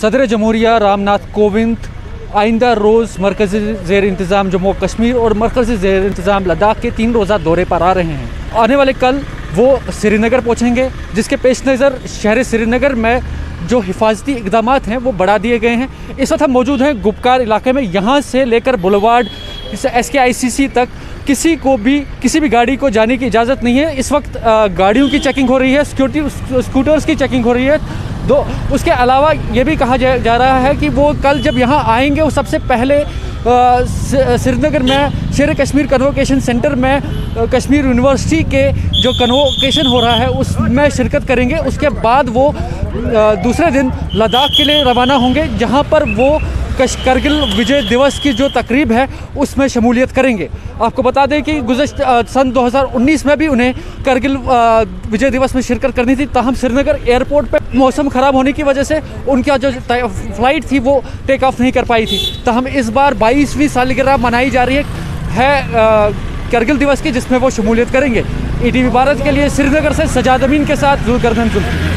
सदर जमहूरिया रामनाथ कोविंद आइंदा रोज़ मरकज़ी ज़ेर इंतज़ाम जम्मू कश्मीर और मरकज़ी ज़ेर इंतज़ाम लद्दाख के 3 रोज़ा दौरे पर आ रहे हैं। आने वाले कल वो श्रीनगर पहुंचेंगे, जिसके पेश नज़र शहर श्रीनगर में जो हिफाजती इक़दाम हैं वो बढ़ा दिए गए हैं। इस वक्त हम मौजूद हैं गुपकार इलाके में। यहाँ से लेकर बुलवार्ड SKICC तक किसी को भी किसी भी गाड़ी को जाने की इजाज़त नहीं है। इस वक्त गाड़ियों की चेकिंग हो रही है, सिक्योरिटी स्कूटर्स की चेकिंग हो रही है। उसके अलावा ये भी कहा जा रहा है कि वो कल जब यहाँ आएंगे वो सबसे पहले श्रीनगर में शेर कश्मीर कन्वोकेशन सेंटर में कश्मीर यूनिवर्सिटी के जो कन्वोकेशन हो रहा है उसमें शिरकत करेंगे। उसके बाद वो दूसरे दिन लद्दाख के लिए रवाना होंगे, जहाँ पर वो करगिल विजय दिवस की जो तकरीब है उसमें शमूलियत करेंगे। आपको बता दें कि सन 2019 में भी उन्हें करगिल विजय दिवस में शिरकत करनी थी, ताहम श्रीनगर एयरपोर्ट पे मौसम ख़राब होने की वजह से उनका जो फ़्लाइट थी वो टेक ऑफ नहीं कर पाई थी। ताहम इस बार 22वीं सालगिरह मनाई जा रही है करगिल दिवस की, जिसमें वो शमूलियत करेंगे। ETV भारत के लिए श्रीनगर से सजाद अमीन के साथ जुल्करनैन जुल्फी।